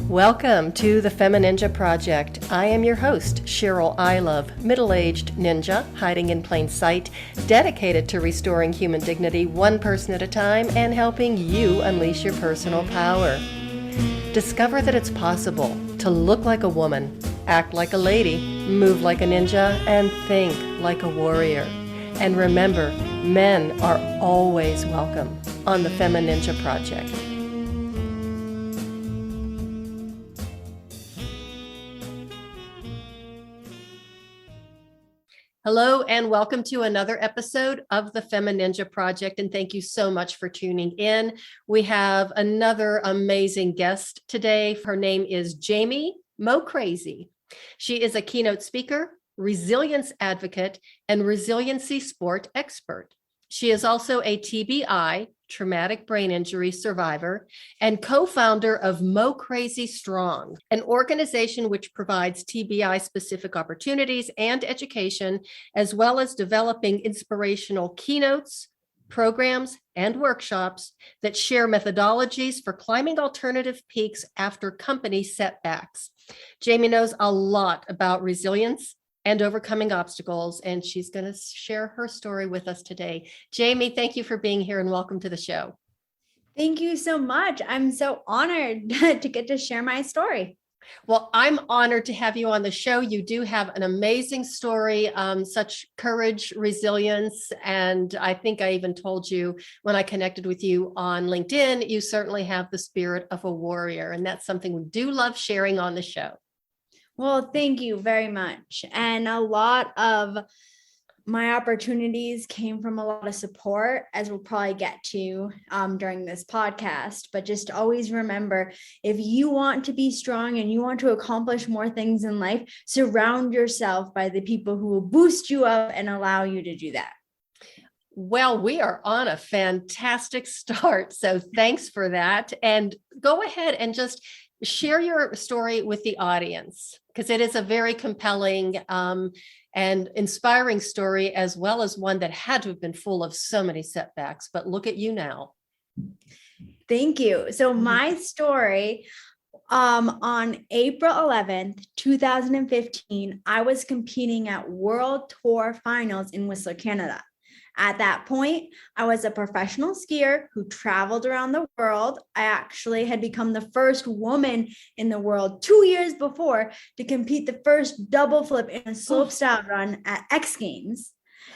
Welcome to the FemiNinja Project. I am your host, Cheryl I Love, middle-aged ninja hiding in plain sight, dedicated to restoring human dignity one person at a time and helping you unleash your personal power. Discover that it's possible to look like a woman, act like a lady, move like a ninja, and think like a warrior. And remember, men are always welcome on the FemiNinja Project. Hello and welcome to another episode of the FemiNinja Project, and thank you so much for tuning in. We have another amazing guest today. Her name is Jamie MoCrazy. She is a keynote speaker, resilience advocate, and resiliency sport expert. She is also a TBI, traumatic brain injury survivor, and co-founder of MoCrazy Strong, an organization which provides TBI-specific opportunities and education, as well as developing inspirational keynotes, programs, and workshops that share methodologies for climbing alternative peaks after company setbacks. Jamie knows a lot about resilience and overcoming obstacles, and she's going to share her story with us today. Jamie, thank you for being here and welcome to the show. Thank you so much. I'm so honored to get to share my story. Well, I'm honored to have you on the show. You do have an amazing story, such courage, resilience, and I think I even told you when I connected with you on LinkedIn, you certainly have the spirit of a warrior, and that's something we do love sharing on the show. Well, thank you very much. And a lot of my opportunities came from a lot of support, as we'll probably get to during this podcast. But just always remember, if you want to be strong and you want to accomplish more things in life, surround yourself by the people who will boost you up and allow you to do that. Well, we are on a fantastic start. So thanks for that. And go ahead and just share your story with the audience, because it is a very compelling and inspiring story, as well as one that had to have been full of so many setbacks. But look at you now. Thank you. So my story, on April 11th, 2015, I was competing at World Tour Finals in Whistler, Canada. At that point, I was a professional skier who traveled around the world. I actually had become the first woman in the world 2 years before to compete the first double flip in a slopestyle run at X Games.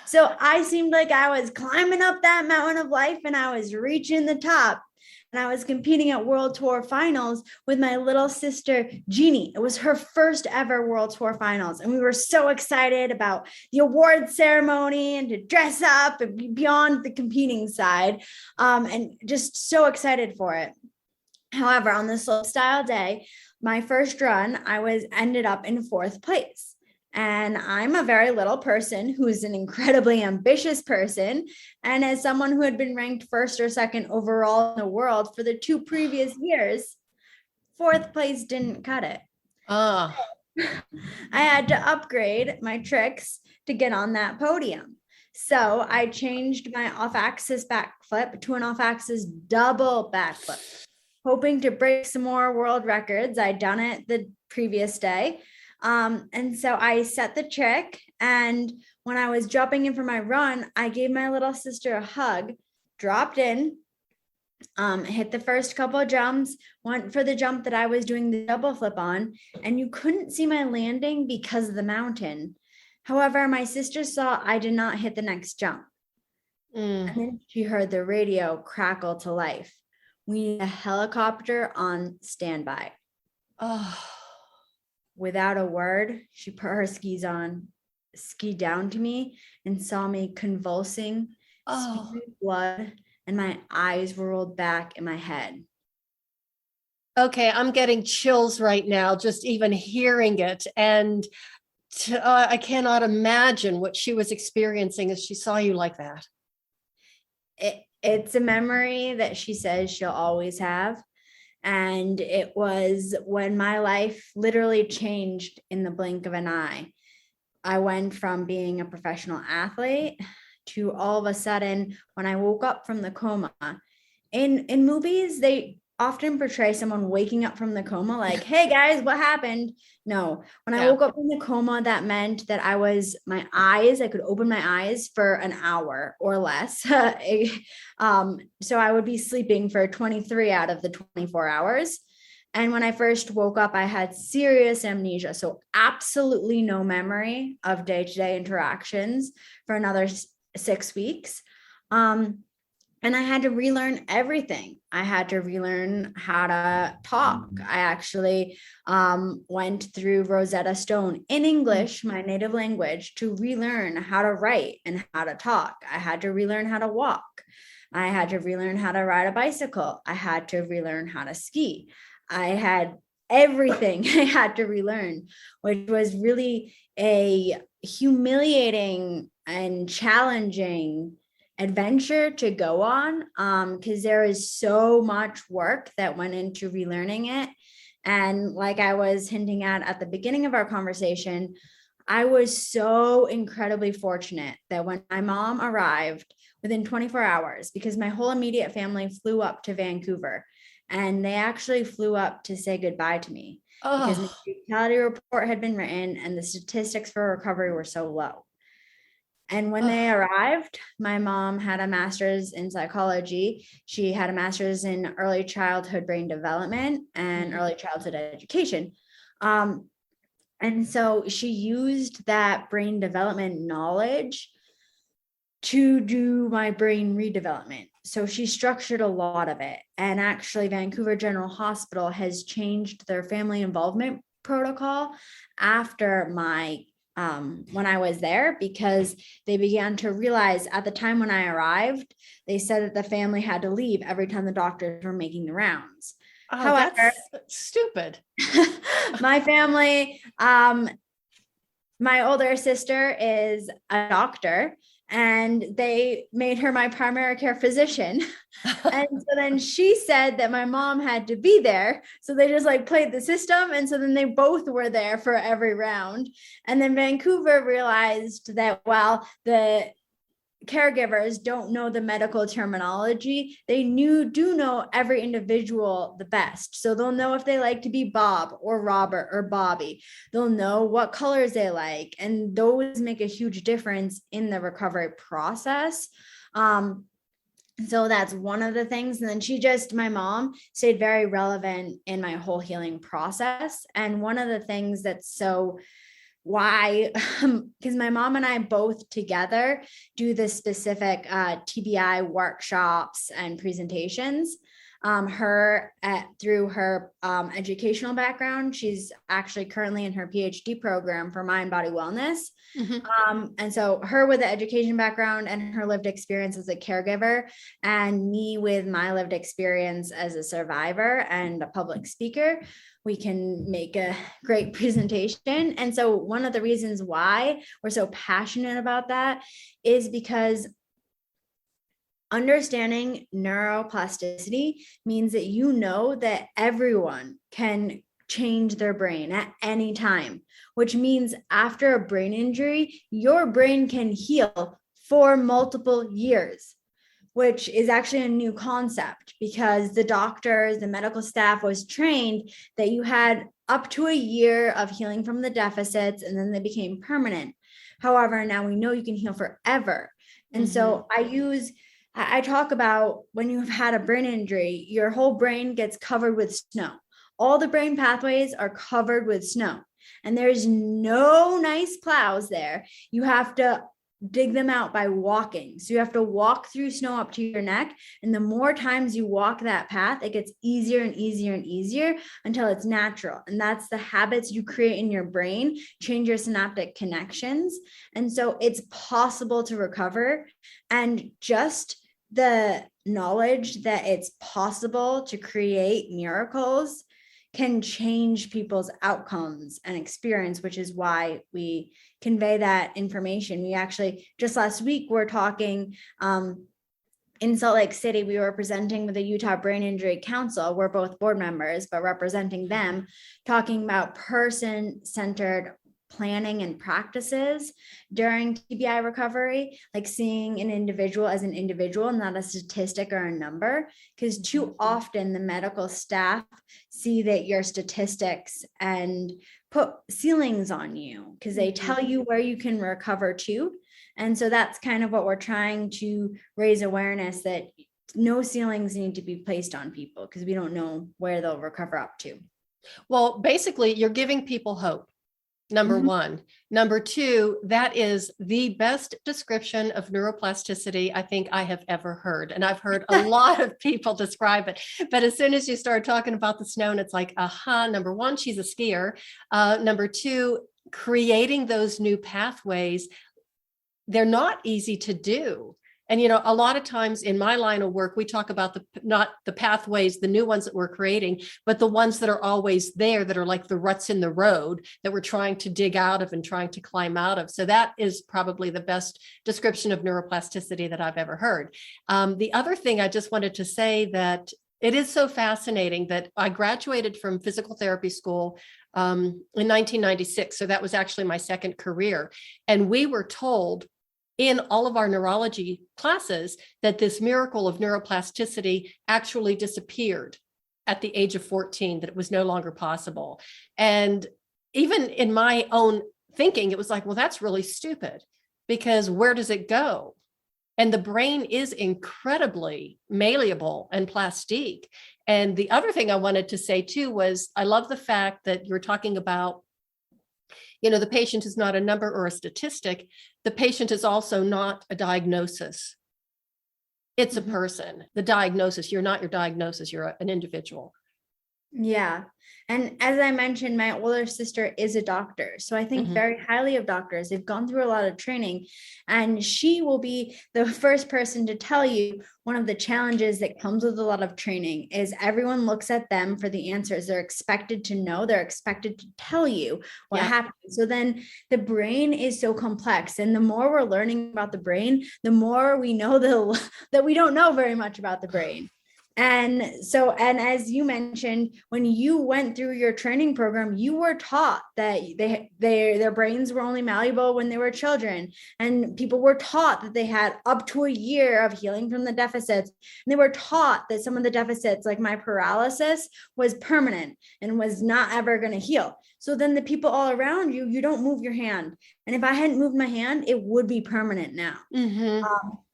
So I seemed like I was climbing up that mountain of life and I was reaching the top. And I was competing at World Tour Finals with my little sister, Jeannie. It was her first ever World Tour Finals. And we were so excited about the award ceremony and to dress up and be beyond the competing side, and just so excited for it. However, on the slopestyle day, my first run, ended up in fourth place. And I'm a very little person who's an incredibly ambitious person. And as someone who had been ranked first or second overall in the world for the 2 previous years, fourth place didn't cut it. I had to upgrade my tricks to get on that podium. So I changed my off-axis backflip to an off-axis double backflip, hoping to break some more world records. I'd done it the previous day. And so I set the trick, and when I was dropping in for my run, I gave my little sister a hug, dropped in, hit the first couple of jumps, went for the jump that I was doing the double flip on, and you couldn't see my landing because of the mountain. However, my sister saw I did not hit the next jump. And then she heard the radio crackle to life. We need a helicopter on standby. Without a word, she put her skis on, skied down to me, and saw me convulsing, spewing blood, and my eyes rolled back in my head. Okay, I'm getting chills right now, just even hearing it. And I cannot imagine what she was experiencing as she saw you like that. It's a memory that she says she'll always have. And it was when my life literally changed in the blink of an eye. I went from being a professional athlete to all of a sudden, when I woke up from the coma, in movies, they often portray someone waking up from the coma, like, hey guys, what happened? No, when I woke up from the coma, that meant that I could open my eyes for an hour or less. So I would be sleeping for 23 out of the 24 hours. And when I first woke up, I had serious amnesia. So absolutely no memory of day-to-day interactions for another 6 weeks. And I had to relearn everything. I had to relearn how to talk. I actually went through Rosetta Stone in English, my native language, to relearn how to write and how to talk. I had to relearn how to walk. I had to relearn how to ride a bicycle. I had to relearn how to ski. I had everything I had to relearn, which was really a humiliating and challenging adventure to go on, because there is so much work that went into relearning it. And like I was hinting at the beginning of our conversation, I was so incredibly fortunate that when my mom arrived within 24 hours, because my whole immediate family flew up to Vancouver, and they actually flew up to say goodbye to me because the mortality report had been written and the statistics for recovery were so low. And when they arrived, my mom had a master's in psychology. She had a master's in early childhood brain development and early childhood education. And so she used that brain development knowledge to do my brain redevelopment. So she structured a lot of it. And actually, Vancouver General Hospital has changed their family involvement protocol after my when I was there, because they began to realize at the time when I arrived, they said that the family had to leave every time the doctors were making the rounds. However, that's stupid. My family, my older sister is a doctor, and they made her my primary care physician. And so then she said that my mom had to be there. So they just like played the system. And so then they both were there for every round. And then Vancouver realized that while the caregivers don't know the medical terminology, they do know every individual the best. So they'll know if they like to be Bob or Robert or Bobby. They'll know what colors they like, and those make a huge difference in the recovery process. So that's one of the things. And then my mom stayed very relevant in my whole healing process. And one of the things that's so why, because my mom and I both together do the specific TBI workshops and presentations. Through her educational background, she's actually currently in her PhD program for mind body wellness. And so her with the education background and her lived experience as a caregiver, and me with my lived experience as a survivor and a public speaker, we can make a great presentation. And so one of the reasons why we're so passionate about that is because understanding neuroplasticity means that you know that everyone can change their brain at any time, which means after a brain injury, your brain can heal for multiple years, which is actually a new concept because the doctors, the medical staff was trained that you had up to a year of healing from the deficits and then they became permanent. However, now we know you can heal forever. And so I talk about when you've had a brain injury, your whole brain gets covered with snow. All the brain pathways are covered with snow, and there's no nice plows there. You have to dig them out by walking. So you have to walk through snow up to your neck. And the more times you walk that path, it gets easier and easier and easier until it's natural. And that's the habits you create in your brain, change your synaptic connections. And so it's possible to recover. And just the knowledge that it's possible to create miracles can change people's outcomes and experience, which is why we convey that information. We actually, just last week, we're talking in Salt Lake City, we were presenting with the Utah Brain Injury Council. We're both board members, but representing them, talking about person-centered planning and practices during TBI recovery, like seeing an individual as an individual, not a statistic or a number, because too often the medical staff see that your statistics and put ceilings on you because they tell you where you can recover to. And so that's kind of what we're trying to raise awareness, that no ceilings need to be placed on people because we don't know where they'll recover up to. Well, basically, you're giving people hope. Number one. Number two, that is the best description of neuroplasticity I think I have ever heard. And I've heard a lot of people describe it. But as soon as you start talking about the snow, and it's like, number one, she's a skier. Number two, creating those new pathways, they're not easy to do. And, a lot of times in my line of work, we talk about not the pathways, the new ones that we're creating, but the ones that are always there, that are like the ruts in the road that we're trying to dig out of and trying to climb out of. So that is probably the best description of neuroplasticity that I've ever heard. The other thing I just wanted to say, that it is so fascinating that I graduated from physical therapy school in 1996. So that was actually my second career. And we were told in all of our neurology classes that this miracle of neuroplasticity actually disappeared at the age of 14, that it was no longer possible. And even in my own thinking, it was like, well, that's really stupid, because where does it go? And the brain is incredibly malleable and plastique. And the other thing I wanted to say too was, I love the fact that you're talking about, the patient is not a number or a statistic. The patient is also not a diagnosis. It's a person. The diagnosis, you're not your diagnosis, you're an individual. Yeah. And as I mentioned, my older sister is a doctor. So I think very highly of doctors. They've gone through a lot of training, and she will be the first person to tell you one of the challenges that comes with a lot of training is everyone looks at them for the answers. They're expected to know, they're expected to tell you what happened. So then the brain is so complex. And the more we're learning about the brain, the more we know that we don't know very much about the brain. And so, and as you mentioned, when you went through your training program, you were taught that their brains were only malleable when they were children. And people were taught that they had up to a year of healing from the deficits. And they were taught that some of the deficits, like my paralysis, was permanent and was not ever going to heal. So then the people all around you, you don't move your hand. And if I hadn't moved my hand, it would be permanent now.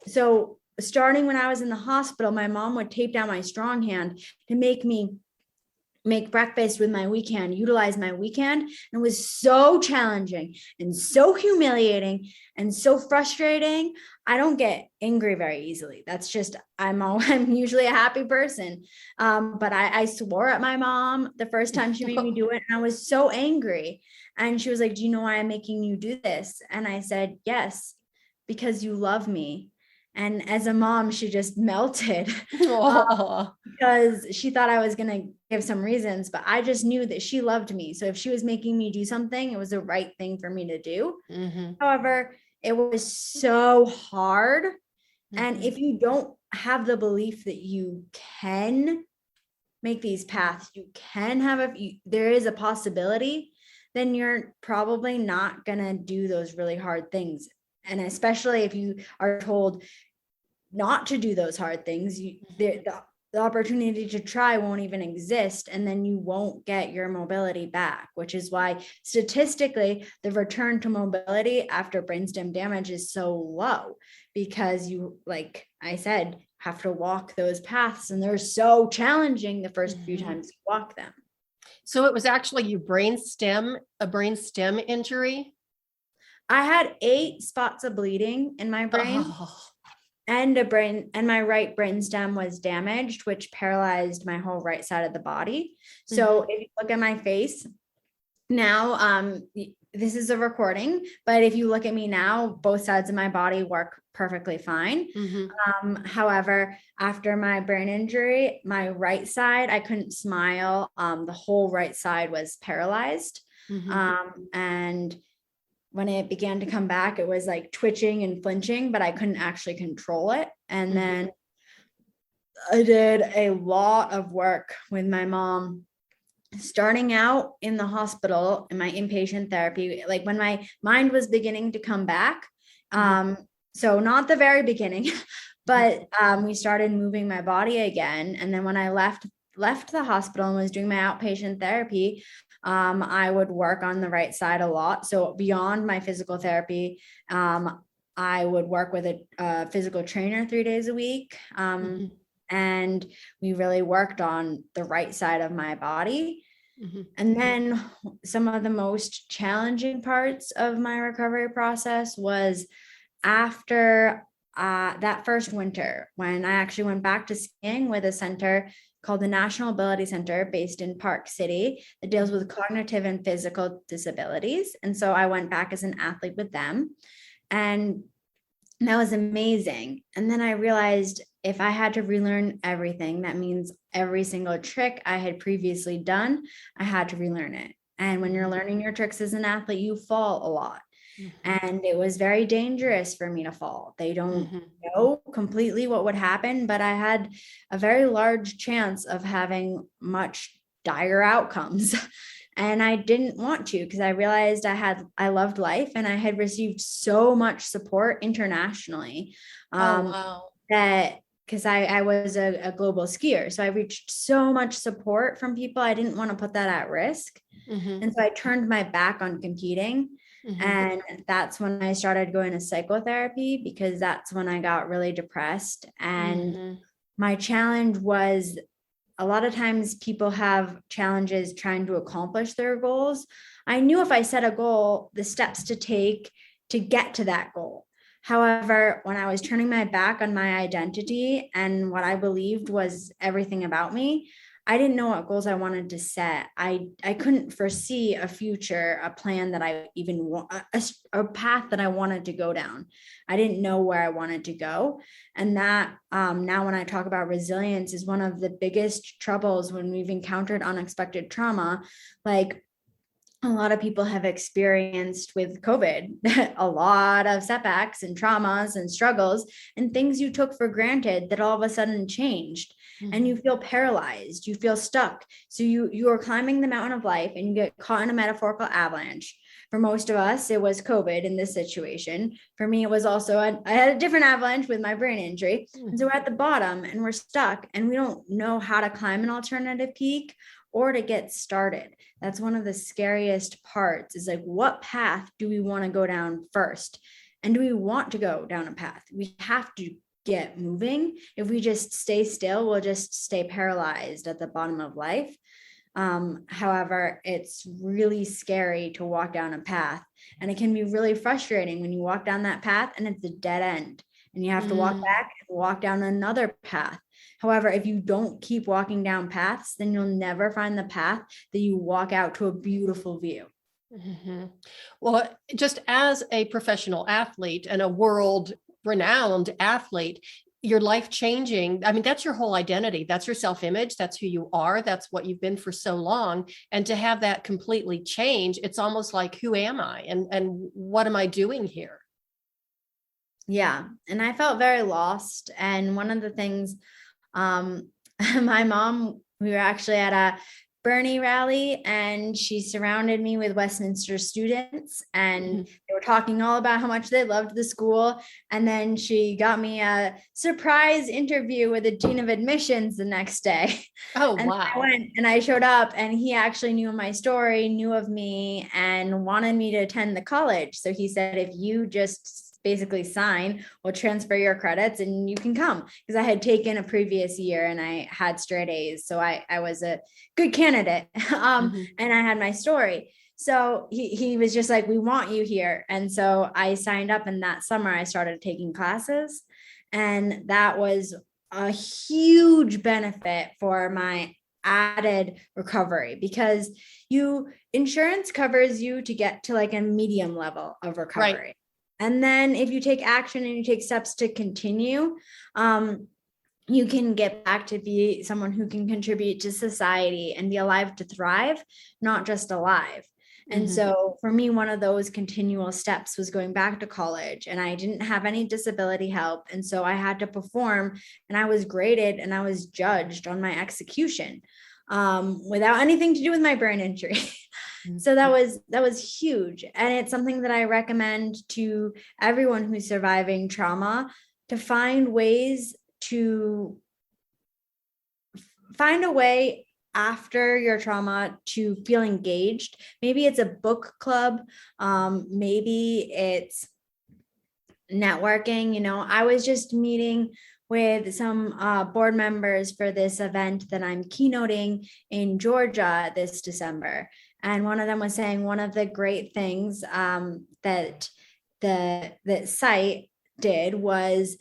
So starting when I was in the hospital, my mom would tape down my strong hand to make me make breakfast with my weak hand, utilize my weak hand. And it was so challenging and so humiliating and so frustrating. I don't get angry very easily. That's just, I'm usually a happy person. But I swore at my mom the first time she made me do it. And I was so angry. And she was like, do you know why I'm making you do this? And I said, yes, because you love me. And as a mom, she just melted because she thought I was going to give some reasons, but I just knew that she loved me. So if she was making me do something, it was the right thing for me to do. However, it was so hard. And if you don't have the belief that you can make these paths, you can have there is a possibility, then you're probably not going to do those really hard things. And especially if you are told not to do those hard things, the opportunity to try won't even exist. And then you won't get your mobility back, which is why statistically, the return to mobility after brainstem damage is so low, because you, like I said, have to walk those paths, and they're so challenging the first few times you walk them. So it was actually a brainstem injury? I had 8 spots of bleeding in my brain, and my right brainstem was damaged, which paralyzed my whole right side of the body. So if you look at my face now, this is a recording, but if you look at me now, both sides of my body work perfectly fine. However, after my brain injury, my right side, I couldn't smile. The whole right side was paralyzed. And when it began to come back, it was like twitching and flinching, but I couldn't actually control it. And then I did a lot of work with my mom starting out in the hospital in my inpatient therapy, like when my mind was beginning to come back. So not the very beginning, but we started moving my body again. And then when I left the hospital and was doing my outpatient therapy, I would work on the right side a lot. So beyond my physical therapy, I would work with a physical trainer 3 days a week. And we really worked on the right side of my body. And then some of the most challenging parts of my recovery process was after that first winter, when I actually went back to skiing with a center called the National Ability Center based in Park City that deals with cognitive and physical disabilities. And so I went back as an athlete with them, and that was amazing. And then I realized if I had to relearn everything, that means every single trick I had previously done, I had to relearn it. And when you're learning your tricks as an athlete, you fall a lot. And it was very dangerous for me to fall. They don't know completely what would happen, but I had a very large chance of having much dire outcomes. And I didn't want to, because I realized I loved life, and I had received so much support internationally. That because I was a global skier. So I reached so much support from people. I didn't want to put that at risk. And so I turned my back on competing. And that's when I started going to psychotherapy, because that's when I got really depressed. And my challenge was, a lot of times people have challenges trying to accomplish their goals. I knew if I set a goal, the steps to take to get to that goal. However, when I was turning my back on my identity and what I believed was everything about me, I didn't know what goals I wanted to set. I couldn't foresee a future, a plan that I even want, a path that I wanted to go down. I didn't know where I wanted to go. And that now when I talk about resilience is one of the biggest troubles when we've encountered unexpected trauma. Like a lot of people have experienced with COVID, a lot of setbacks and traumas and struggles and things you took for granted that all of a sudden changed. And you feel paralyzed, you feel stuck. So you are climbing the mountain of life and you get caught in a metaphorical avalanche. For most of us, it was COVID in this situation. For me, it was also, I had a different avalanche with my brain injury. And so we're at the bottom and we're stuck and we don't know how to climb an alternative peak or to get started. That's one of the scariest parts, is like, what path do we want to go down first? And do we want to go down a path? We have to get moving. If we just stay still, we'll just stay paralyzed at the bottom of life. However, it's really scary to walk down a path, and it can be really frustrating when you walk down that path and it's a dead end and you have to walk back and walk down another path. However, if you don't keep walking down paths, then you'll never find the path that you walk out to a beautiful view. Well, just as a professional athlete and a world-renowned athlete, your life changing, I mean, that's your whole identity. That's your self-image. That's who you are. That's what you've been for so long. And to have that completely change, it's almost like, who am I? And what am I doing here? Yeah. And I felt very lost. And one of the things, my mom, we were actually at a Bernie rally and she surrounded me with Westminster students and they were talking all about how much they loved the school. And then she got me a surprise interview with the dean of admissions the next day. Oh, and wow. I went and I showed up and he actually knew my story, knew of me, and wanted me to attend the college. So he said, if you just basically sign, we'll transfer your credits and you can come, because I had taken a previous year and I had straight A's. So I was a good candidate. And I had my story. So he was just like, we want you here. And so I signed up, and that summer I started taking classes, and that was a huge benefit for my added recovery, because insurance covers you to get to like a medium level of recovery. Right. And then if you take action and you take steps to continue, you can get back to be someone who can contribute to society and be alive to thrive, not just alive. And so for me, one of those continual steps was going back to college, and I didn't have any disability help. And so I had to perform, and I was graded and I was judged on my execution. without anything to do with my brain injury. So that was huge. And it's something that I recommend to everyone who's surviving trauma, to find ways to find a way after your trauma to feel engaged. Maybe it's a book club. Maybe it's networking. I was just meeting with some board members for this event that I'm keynoting in Georgia this December. And one of them was saying one of the great things that the site did was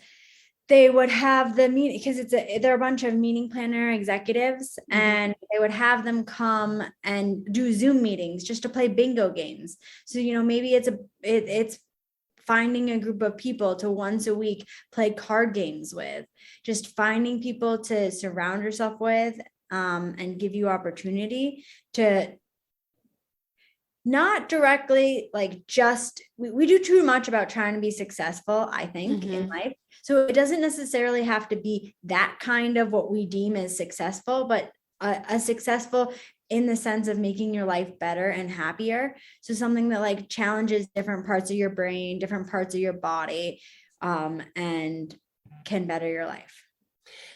they would have the meeting, because they're a bunch of meeting planner executives, and they would have them come and do Zoom meetings just to play bingo games. So, maybe it's finding a group of people to once a week play card games with, just finding people to surround yourself with, and give you opportunity to not directly we do too much about trying to be successful, I think, in life. So it doesn't necessarily have to be that kind of what we deem as successful, but a successful in the sense of making your life better and happier. So something that challenges different parts of your brain, different parts of your body, and can better your life.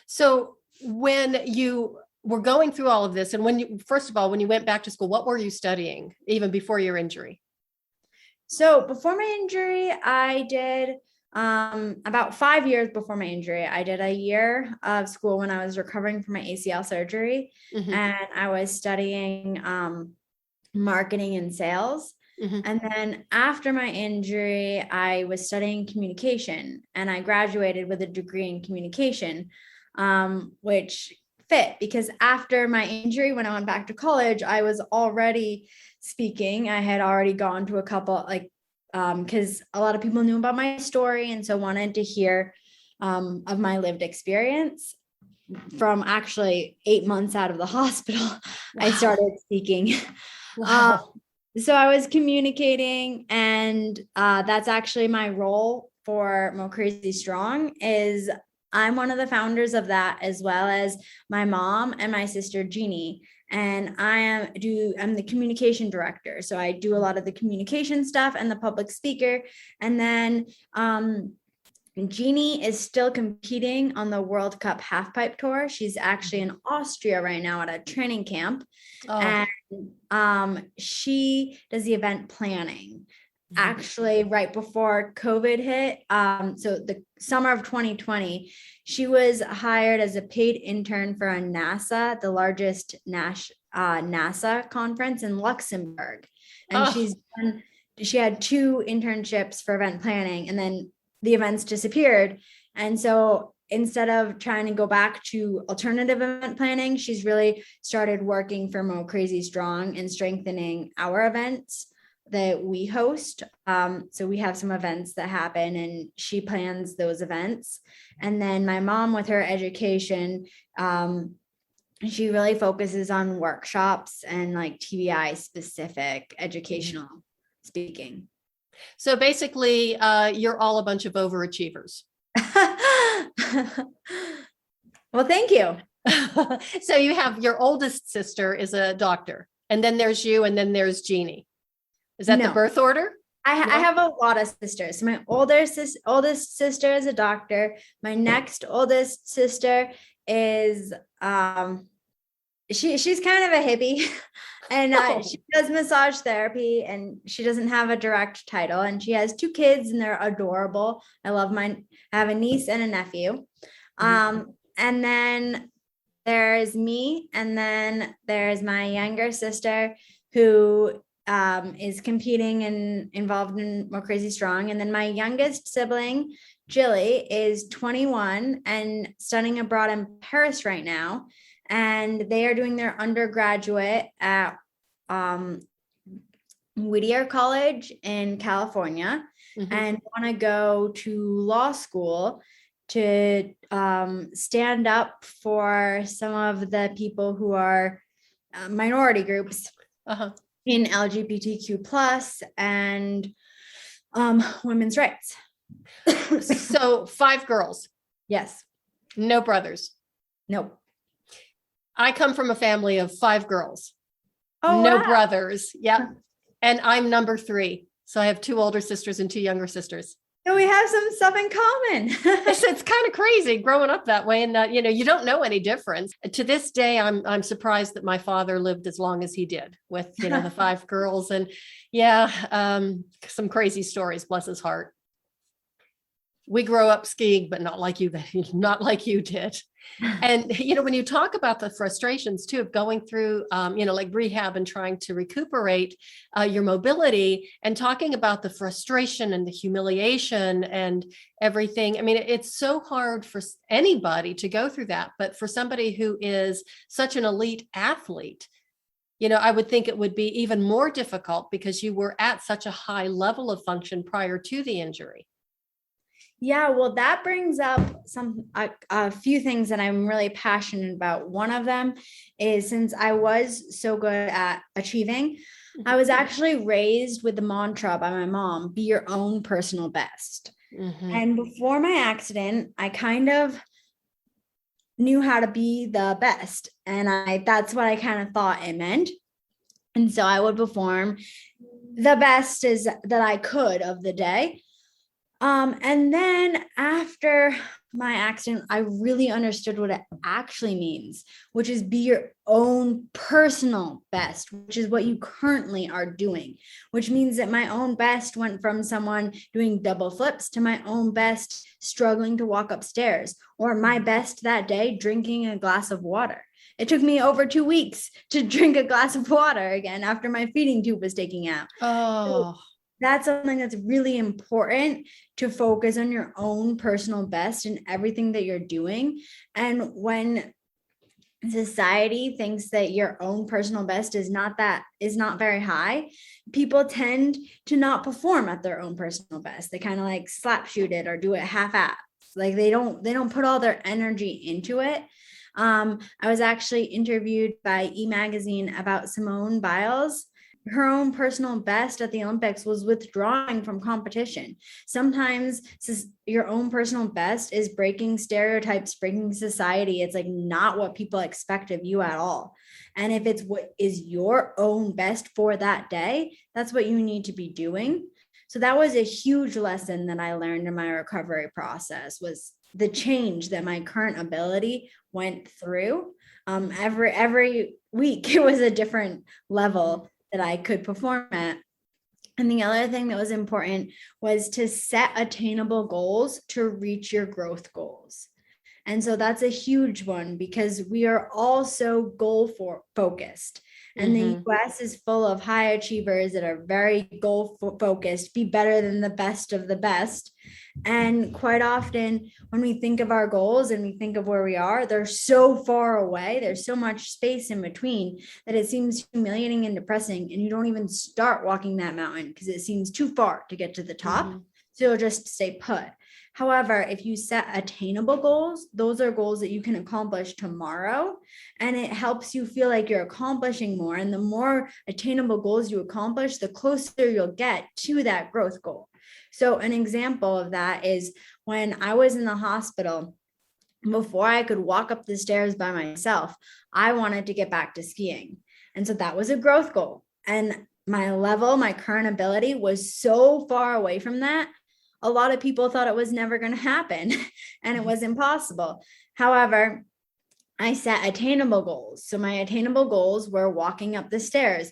So when you were going through all of this, and first of all, when you went back to school, what were you studying even before your injury? So before my injury, I did about 5 years before my injury, I did a year of school when I was recovering from my ACL surgery, and I was studying marketing and sales. And then after my injury, I was studying communication, and I graduated with a degree in communication, which fit because after my injury, when I went back to college, I was already speaking. I had already gone to a couple, because a lot of people knew about my story and so wanted to hear of my lived experience. From actually 8 months out of the hospital, wow. I started speaking. Wow. So I was communicating, and that's actually my role for MoCrazy Strong. Is I'm one of the founders of that, as well as my mom and my sister Jeannie. And I'm the communication director. So I do a lot of the communication stuff and the public speaker. And then Jeannie is still competing on the World Cup halfpipe tour. She's actually in Austria right now at a training camp. Oh. And she does the event planning. Actually, right before COVID hit, so the summer of 2020, she was hired as a paid intern for a NASA, the largest NASA conference in Luxembourg. And she had 2 internships for event planning, and then the events disappeared. And so instead of trying to go back to alternative event planning, she's really started working for MoCrazy Strong and strengthening our events that we host. So we have some events that happen, and she plans those events. And then my mom, with her education, she really focuses on workshops and TBI specific educational speaking. So basically, you're all a bunch of overachievers. Well, thank you. So you have your oldest sister is a doctor, and then there's you, and then there's Jeannie. Is that the birth order? I have a lot of sisters. My oldest sister is a doctor. My next oldest sister is she's kind of a hippie, and she does massage therapy, and she doesn't have a direct title, and she has 2 kids, and they're adorable. I love mine. I have a niece and a nephew. And then there's me, and then there's my younger sister who is competing and involved in MoCrazy Strong. And then my youngest sibling, Jilly, is 21 and studying abroad in Paris right now. And they are doing their undergraduate at Whittier College in California, and want to go to law school to stand up for some of the people who are minority groups. In LGBTQ plus and women's rights. So 5 girls. Yes. No brothers. Nope. I come from a family of 5 girls, Oh, no wow. brothers. Yep. And I'm number 3. So I have 2 older sisters and 2 younger sisters. So we have some stuff in common. It's kind of crazy growing up that way. And you don't know any difference. To this day, I'm surprised that my father lived as long as he did with, the 5 girls. And some crazy stories, bless his heart. We grow up skiing, but not like you did. And, when you talk about the frustrations too of going through, like rehab and trying to recuperate your mobility and talking about the frustration and the humiliation and everything. I mean, it's so hard for anybody to go through that, but for somebody who is such an elite athlete, I would think it would be even more difficult because you were at such a high level of function prior to the injury. Yeah, well, that brings up a few things that I'm really passionate about. One of them is, since I was so good at achieving, I was actually raised with the mantra by my mom, be your own personal best. Mm-hmm. And before my accident, I kind of knew how to be the best. And that's what I kind of thought it meant. And so I would perform the best that I could of the day. And then after my accident, I really understood what it actually means, which is be your own personal best, which is what you currently are doing, which means that my own best went from someone doing double flips to my own best struggling to walk upstairs, or my best that day drinking a glass of water. It took me over 2 weeks to drink a glass of water again after my feeding tube was taken out. Oh. So that's something that's really important, to focus on your own personal best in everything that you're doing. And when society thinks that your own personal best is not very high, people tend to not perform at their own personal best. They kind of like slap shoot it or do it half-assed. Like they don't put all their energy into it. I was actually interviewed by E! Magazine about Simone Biles. Her own personal best at the Olympics was withdrawing from competition. Sometimes your own personal best is breaking stereotypes, breaking society. It's like not what people expect of you at all. And if it's what is your own best for that day, that's what you need to be doing. So that was a huge lesson that I learned in my recovery process, was the change that my current ability went through. Every week it was a different level that I could perform at. And the other thing that was important was to set attainable goals to reach your growth goals. And so that's a huge one, because we are all so goal focused. And the US is full of high achievers that are very goal focused, be better than the best of the best. And quite often when we think of our goals and we think of where we are, they're so far away. There's so much space in between that it seems humiliating and depressing. And you don't even start walking that mountain because it seems too far to get to the top. So you'll just stay put. However, if you set attainable goals, those are goals that you can accomplish tomorrow, and it helps you feel like you're accomplishing more. And the more attainable goals you accomplish, the closer you'll get to that growth goal. So an example of that is when I was in the hospital, before I could walk up the stairs by myself, I wanted to get back to skiing. And so that was a growth goal. And my current ability was so far away from that. A lot of people thought it was never going to happen and it was impossible. However, I set attainable goals. So my attainable goals were walking up the stairs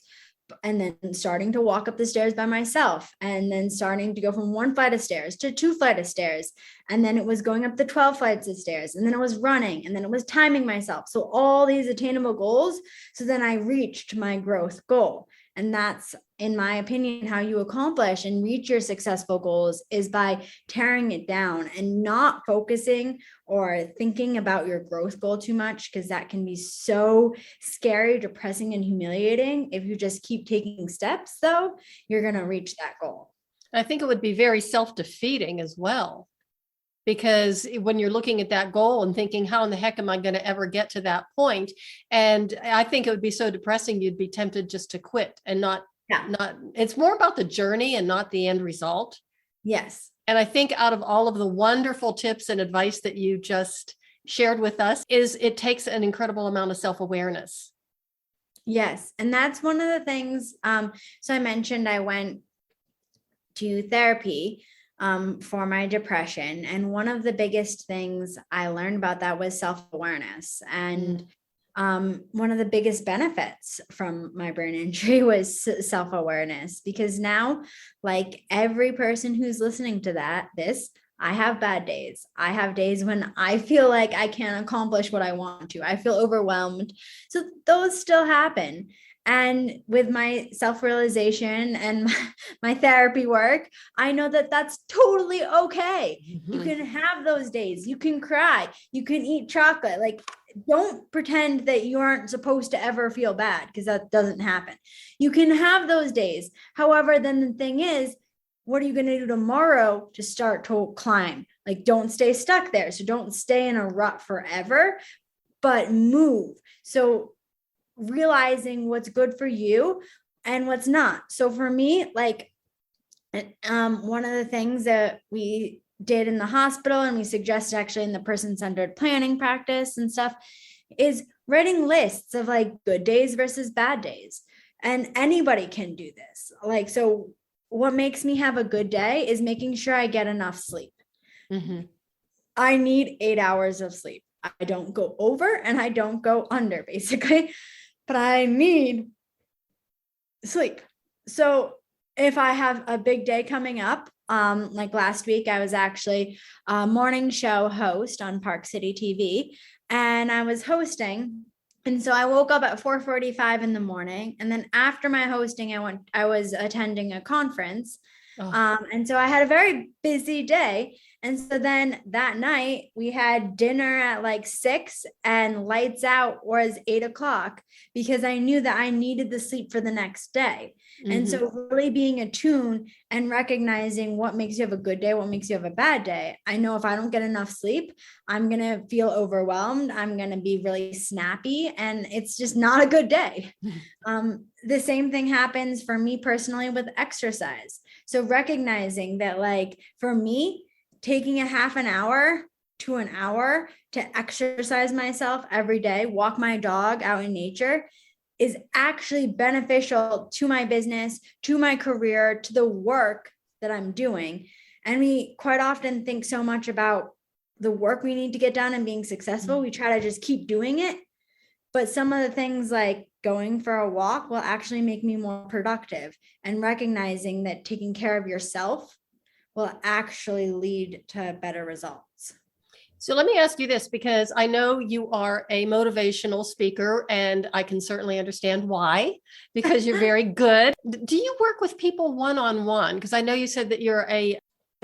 and then starting to walk up the stairs by myself, and then starting to go from 1 flight of stairs to 2 flight of stairs. And then it was going up the 12 flights of stairs, and then it was running, and then it was timing myself. So all these attainable goals. So then I reached my growth goal. And that's, in my opinion, how you accomplish and reach your successful goals, is by tearing it down and not focusing or thinking about your growth goal too much, because that can be so scary, depressing, and humiliating. If you just keep taking steps, though, you're going to reach that goal. I think it would be very self-defeating as well, because when you're looking at that goal and thinking, how in the heck am I going to ever get to that point? And I think it would be so depressing, you'd be tempted just to quit and not, it's more about the journey and not the end result. Yes. And I think out of all of the wonderful tips and advice that you just shared with us is it takes an incredible amount of self-awareness. Yes. And that's one of the things. So I mentioned I went to therapy for my depression. And one of the biggest things I learned about that was self-awareness. And one of the biggest benefits from my brain injury was self-awareness, because now, like every person who's listening to this, I have bad days. I have days when I feel like I can't accomplish what I want to. I feel overwhelmed. So those still happen. And with my self-realization and my therapy work, I know that that's totally okay. You can have those days. You can cry. You can eat chocolate. Like, don't pretend that you aren't supposed to ever feel bad, because that doesn't happen. You can have those days. However, then the thing is, what are you going to do tomorrow to start to climb? Like, don't stay stuck there. So don't stay in a rut forever, but move. So realizing what's good for you and what's not. So for me, like, one of the things that we did in the hospital, and we suggest actually in the person-centered planning practice and stuff, is writing lists of like good days versus bad days. And anybody can do this. Like, so what makes me have a good day is making sure I get enough sleep. I need 8 hours of sleep. I don't go over and I don't go under, basically, but I need sleep. So if I have a big day coming up, like last week, I was actually a morning show host on Park City TV, and I was hosting. And so I woke up at 4:45 in the morning. And then after my hosting, I was attending a conference. And so I had a very busy day. And so then that night we had dinner at like 6 and lights out was 8 o'clock, because I knew that I needed the sleep for the next day. And so really being attuned and recognizing what makes you have a good day, what makes you have a bad day. I know if I don't get enough sleep, I'm going to feel overwhelmed. I'm going to be really snappy, and it's just not a good day. The same thing happens for me personally with exercise. So recognizing that, like, for me, taking a half an hour to an hour to exercise myself every day, walk my dog out in nature, is actually beneficial to my business, to my career, to the work that I'm doing. And we quite often think so much about the work we need to get done and being successful. We try to just keep doing it. But some of the things like going for a walk will actually make me more productive, and recognizing that taking care of yourself will actually lead to better results. So let me ask you this, because I know you are a motivational speaker, and I can certainly understand why, because you're very good. Do you work with people one-on-one? Because I know you said that you're a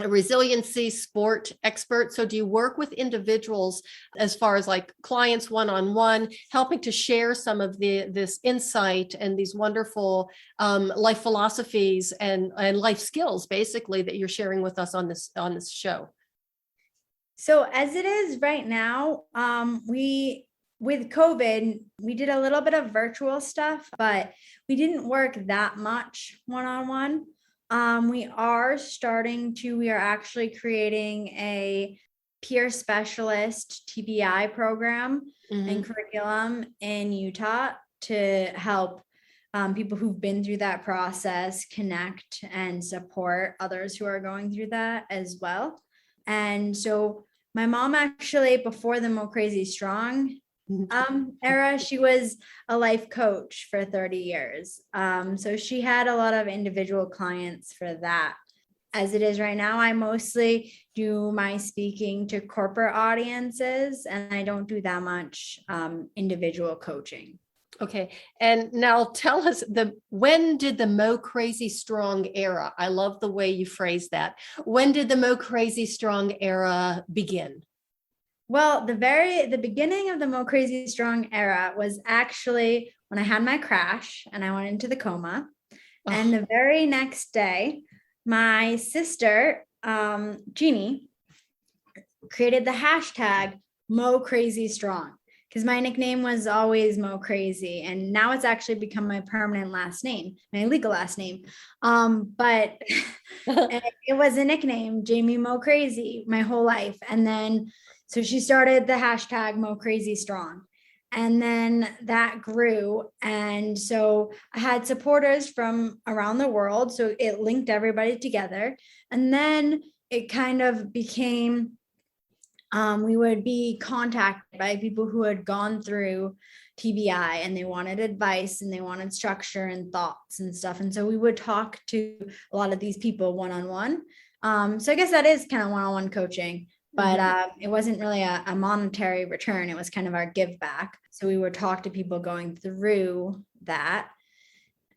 resiliency sport expert. So do you work with individuals as far as like clients one-on-one, helping to share some of this insight and these wonderful life philosophies and life skills, basically, that you're sharing with us on this show? So as it is right now, with COVID, we did a little bit of virtual stuff, but we didn't work that much one-on-one. We are actually creating a peer specialist TBI program and curriculum in Utah to help people who've been through that process connect and support others who are going through that as well. And so my mom actually, before the MoCrazy Strong era, she was a life coach for 30 years. So she had a lot of individual clients for that. As it is right now, I mostly do my speaking to corporate audiences, and I don't do that much individual coaching. Okay. And now tell us, when did the MoCrazy Strong era? I love the way you phrased that. When did the MoCrazy Strong era begin? Well, the beginning of the MoCrazy Strong era was actually when I had my crash and I went into the coma. Oh. And the very next day, my sister, Jeannie, created the hashtag MoCrazy Strong, because my nickname was always MoCrazy, and now it's actually become my permanent last name, my legal last name. But it was a nickname, Jamie MoCrazy, my whole life. And then So she started the hashtag MoCrazy Strong. And then that grew. And so I had supporters from around the world. So it linked everybody together. And then it kind of became, we would be contacted by people who had gone through TBI and they wanted advice and they wanted structure and thoughts and stuff. And so we would talk to a lot of these people one-on-one. So I guess that is kind of one-on-one coaching, but it wasn't really a monetary return. It was kind of our give back. So we would talk to people going through that.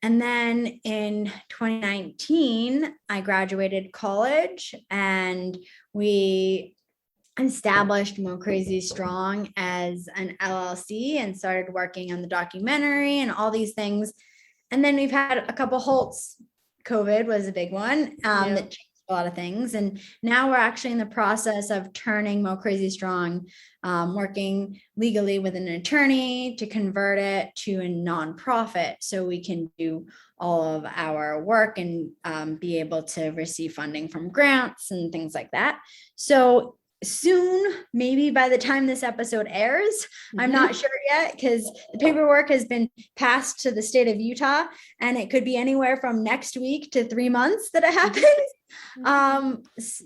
And then in 2019, I graduated college and we established MoCrazy Strong as an LLC and started working on the documentary and all these things. And then we've had a couple halts. COVID was a big one that changed a lot of things. And now we're actually in the process of turning MoCrazy Strong, working legally with an attorney to convert it to a nonprofit so we can do all of our work and be able to receive funding from grants and things like that. So soon, maybe by the time this episode airs, I'm not sure yet because the paperwork has been passed to the state of Utah and it could be anywhere from next week to 3 months that it happens.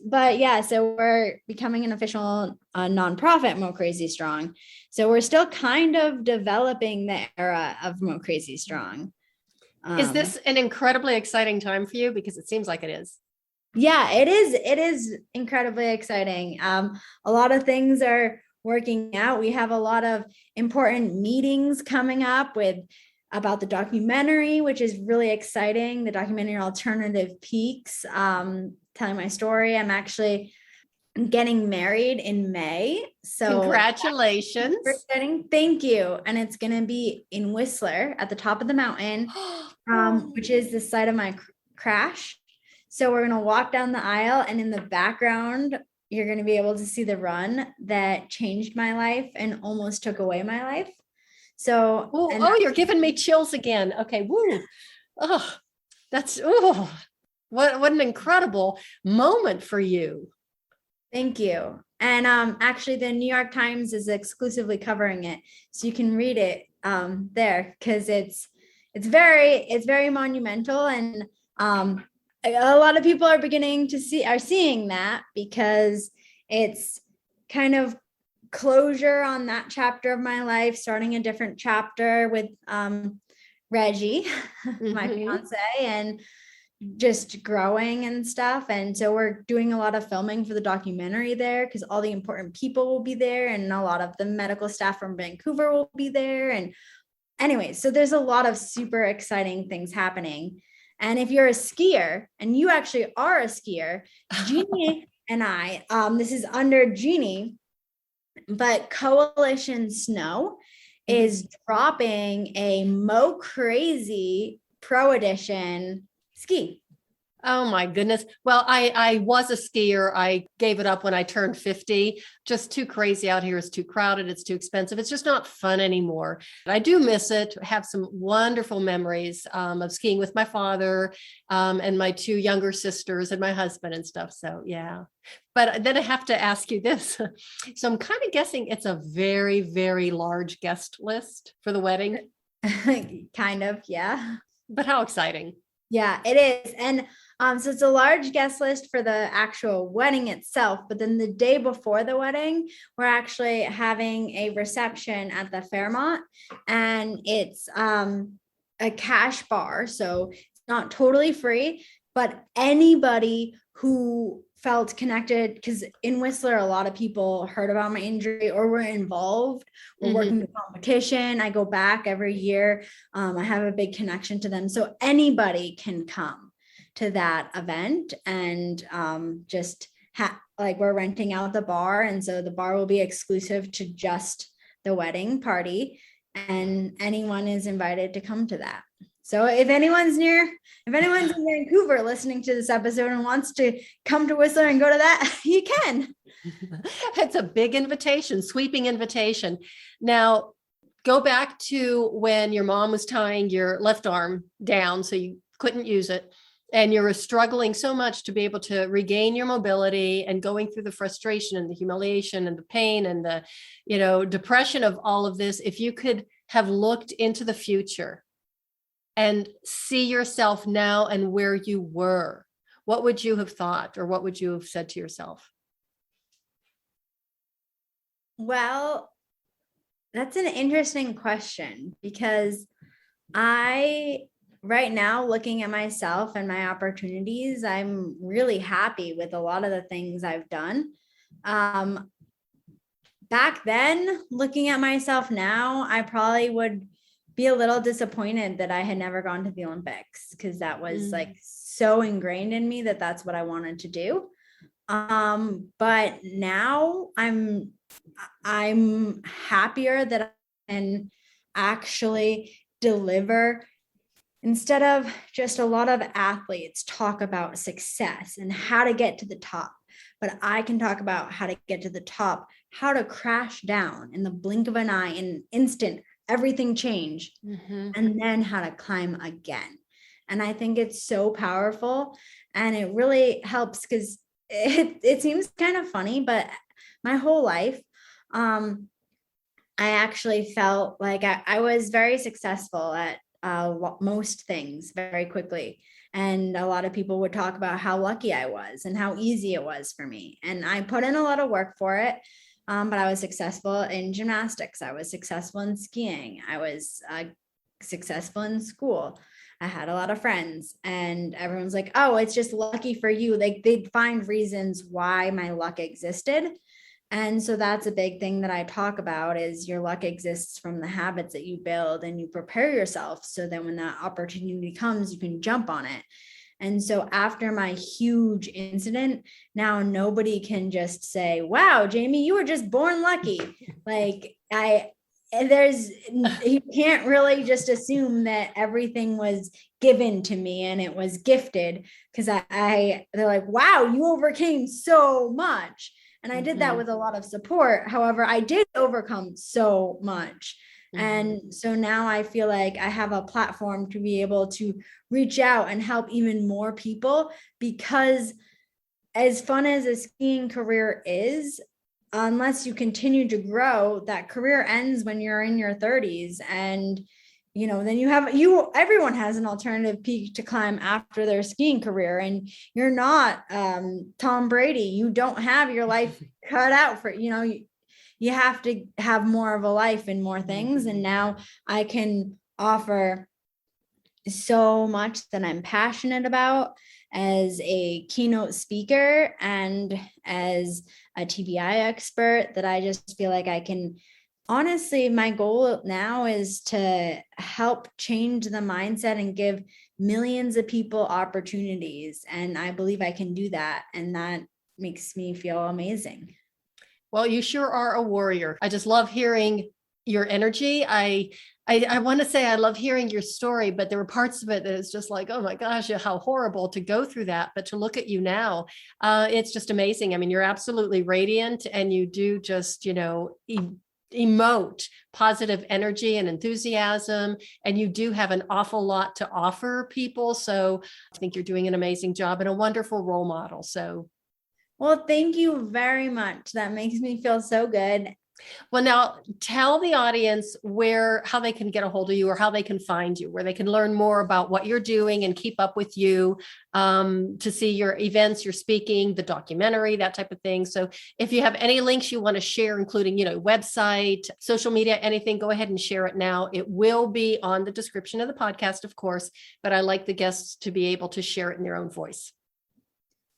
But yeah, so we're becoming an official nonprofit MoCrazy Strong. So we're still kind of developing the era of MoCrazy Strong. Is this an incredibly exciting time for you? Because it seems like it is. Yeah, it is. It is incredibly exciting. A lot of things are working out. We have a lot of important meetings coming up about the documentary, which is really exciting. The documentary Alternative Peaks, telling my story. I'm actually getting married in May. So congratulations. Thank you. And it's going to be in Whistler at the top of the mountain, which is the site of my crash. So we're going to walk down the aisle and in the background, you're going to be able to see the run that changed my life and almost took away my life. So, you're giving me chills again. Okay. Woo. Oh, what an incredible moment for you. Thank you. And actually the New York Times is exclusively covering it. So you can read it there because it's very monumental. And a lot of people are seeing that because it's kind of closure on that chapter of my life, starting a different chapter with Reggie, my fiance, and just growing and stuff. And so we're doing a lot of filming for the documentary there because all the important people will be there and a lot of the medical staff from Vancouver will be there. And anyway, so there's a lot of super exciting things happening. And if you're a skier, and you actually are a skier, Jeannie and I, this is under Jeannie, but Coalition Snow is dropping a MoCrazy Pro Edition ski. Oh my goodness. Well, I was a skier. I gave it up when I turned 50. Just too crazy out here. It's too crowded. It's too expensive. It's just not fun anymore. But I do miss it. I have some wonderful memories of skiing with my father and my 2 younger sisters and my husband and stuff. So yeah. But then I have to ask you this. So I'm kind of guessing it's a very, very large guest list for the wedding. Kind of, yeah. But how exciting. Yeah, it is. And so it's a large guest list for the actual wedding itself. But then the day before the wedding, we're actually having a reception at the Fairmont. And it's a cash bar. So it's not totally free, but anybody who felt connected, because in Whistler, a lot of people heard about my injury or were involved. We're working the competition. I go back every year. I have a big connection to them. So anybody can come to that event and we're renting out the bar. And so the bar will be exclusive to just the wedding party and anyone is invited to come to that. So if anyone's in Vancouver listening to this episode and wants to come to Whistler and go to that, you can. It's a big invitation, sweeping invitation. Now, go back to when your mom was tying your left arm down so you couldn't use it. And you're struggling so much to be able to regain your mobility and going through the frustration and the humiliation and the pain and the, depression of all of this. If you could have looked into the future and see yourself now and where you were, what would you have thought, or what would you have said to yourself? Well, that's an interesting question, because right now, looking at myself and my opportunities, I'm really happy with a lot of the things I've done. Back then, looking at myself now, I probably would be a little disappointed that I had never gone to the Olympics, because that was like so ingrained in me that that's what I wanted to do. But now I'm happier that I can actually deliver. Instead of just a lot of athletes talk about success and how to get to the top, but I can talk about how to get to the top, how to crash down in the blink of an eye, in an instant, everything changed, and then how to climb again. And I think it's so powerful, and it really helps, because it seems kind of funny, but my whole life, I actually felt like I was very successful at most things very quickly. And a lot of people would talk about how lucky I was and how easy it was for me. And I put in a lot of work for it. But I was successful in gymnastics. I was successful in skiing. I was successful in school. I had a lot of friends, and everyone's like, oh, it's just lucky for you. Like, they'd find reasons why my luck existed. And so that's a big thing that I talk about, is your luck exists from the habits that you build, and you prepare yourself so that when that opportunity comes, you can jump on it. And so after my huge incident, now nobody can just say, wow, Jamie, you were just born lucky. Like, you can't really just assume that everything was given to me and it was gifted, because they're like, wow, you overcame so much. And I did that with a lot of support. However, I did overcome so much. And so now I feel like I have a platform to be able to reach out and help even more people, because as fun as a skiing career is, unless you continue to grow, that career ends when you're in your 30s. And then everyone has an alternative peak to climb after their skiing career, and you're not Tom Brady. You don't have your life cut out for, you have to have more of a life and more things. And now I can offer so much that I'm passionate about as a keynote speaker and as a TBI expert, that I just feel like I can. Honestly, my goal now is to help change the mindset and give millions of people opportunities. And I believe I can do that. And that makes me feel amazing. Well, you sure are a warrior. I just love hearing your energy. I want to say I love hearing your story, but there were parts of it that is just like, oh my gosh, how horrible to go through that. But to look at you now, it's just amazing. I mean, you're absolutely radiant, and you do just, emote positive energy and enthusiasm, and you do have an awful lot to offer people. So I think you're doing an amazing job and a wonderful role model. So, well, thank you very much. That makes me feel so good. Well, now tell the audience how they can get a hold of you, or how they can find you, where they can learn more about what you're doing and keep up with you, to see your events, your speaking, the documentary, that type of thing. So if you have any links you want to share, including, website, social media, anything, go ahead and share it now. It will be on the description of the podcast, of course, but I like the guests to be able to share it in their own voice.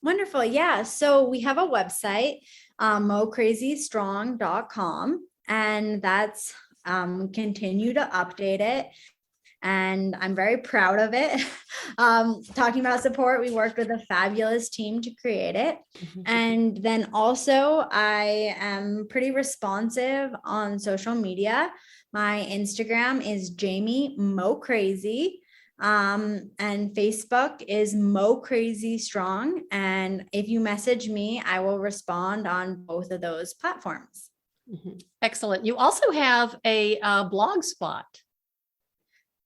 Wonderful. Yeah. So we have a website, MoCrazyStrong.com, and that's continue to update it. And I'm very proud of it. Talking about support, we worked with a fabulous team to create it. And then also I am pretty responsive on social media. My Instagram is Jamie MoCrazy. And Facebook is MoCrazy Strong. And if you message me, I will respond on both of those platforms. Excellent. You also have a blog spot.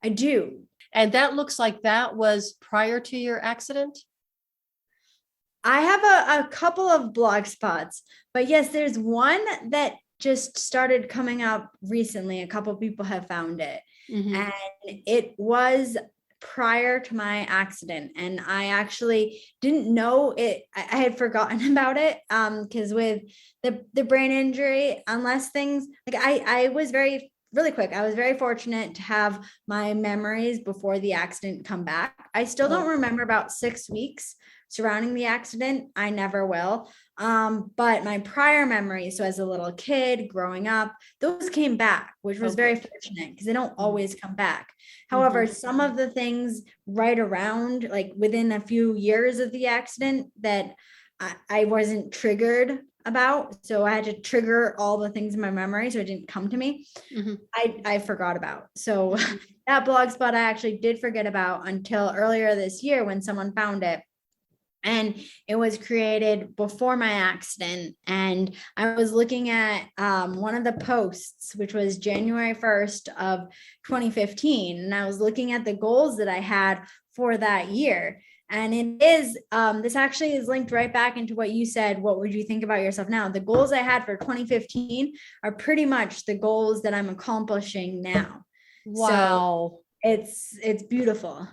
I do. And that looks like that was prior to your accident? I have a couple of blog spots, but yes, there's one that just started coming up recently. A couple of people have found it. Mm-hmm. And it was prior to my accident. And I actually didn't know it. I had forgotten about it. Because with the brain injury, unless things like I was really quick. I was very fortunate to have my memories before the accident come back. I still don't remember about 6 weeks surrounding the accident. I never will. But my prior memories, so as a little kid growing up, those came back, which was very fortunate because they don't always come back. However, some of the things right around, like within a few years of the accident that I wasn't triggered about. So I had to trigger all the things in my memory so it didn't come to me. I forgot about. So that blog spot I actually did forget about until earlier this year when someone found it. And it was created before my accident. And I was looking at one of the posts, which was January 1st of 2015. And I was looking at the goals that I had for that year. And it is, this actually is linked right back into what you said. What would you think about yourself now? The goals I had for 2015 are pretty much the goals that I'm accomplishing now. Wow. So it's beautiful.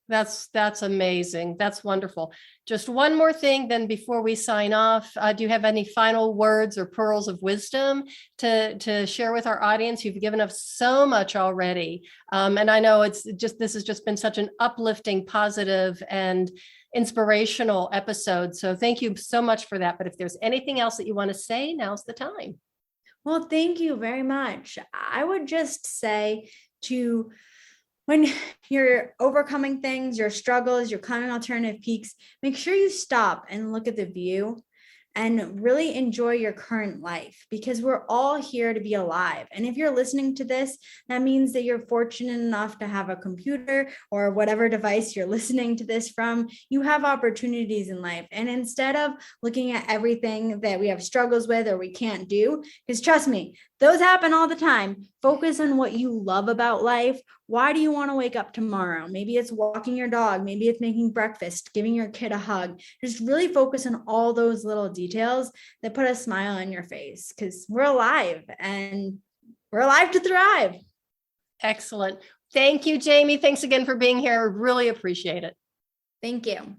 That's amazing. That's wonderful. Just one more thing then before we sign off. Do you have any final words or pearls of wisdom to share with our audience? You've given us so much already. And I know this has just been such an uplifting, positive, and inspirational episode. So thank you so much for that. But if there's anything else that you want to say, now's the time. Well, thank you very much. I would just say when you're overcoming things, your struggles, you're climbing alternative peaks, make sure you stop and look at the view and really enjoy your current life because we're all here to be alive. And if you're listening to this, that means that you're fortunate enough to have a computer or whatever device you're listening to this from. You have opportunities in life. And instead of looking at everything that we have struggles with or we can't do, because trust me, those happen all the time. Focus on what you love about life. Why do you want to wake up tomorrow? Maybe it's walking your dog. Maybe it's making breakfast, giving your kid a hug. Just really focus on all those little details that put a smile on your face because we're alive and we're alive to thrive. Excellent. Thank you, Jamie. Thanks again for being here. I really appreciate it. Thank you.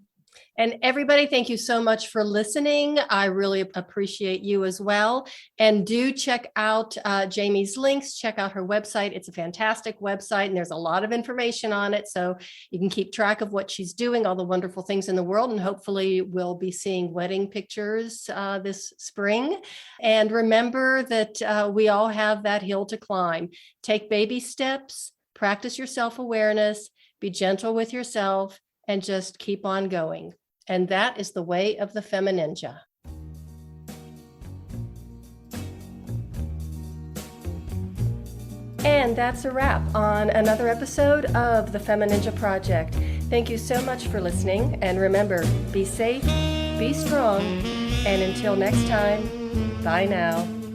And everybody, thank you so much for listening. I really appreciate you as well. And do check out Jamie's links, check out her website. It's a fantastic website and there's a lot of information on it. So you can keep track of what she's doing, all the wonderful things in the world. And hopefully we'll be seeing wedding pictures this spring. And remember that we all have that hill to climb. Take baby steps, practice your self-awareness, be gentle with yourself, and just keep on going. And that is the way of the FemiNinja. And that's a wrap on another episode of the FemiNinja Project. Thank you so much for listening. And remember, be safe, be strong, and until next time, bye now.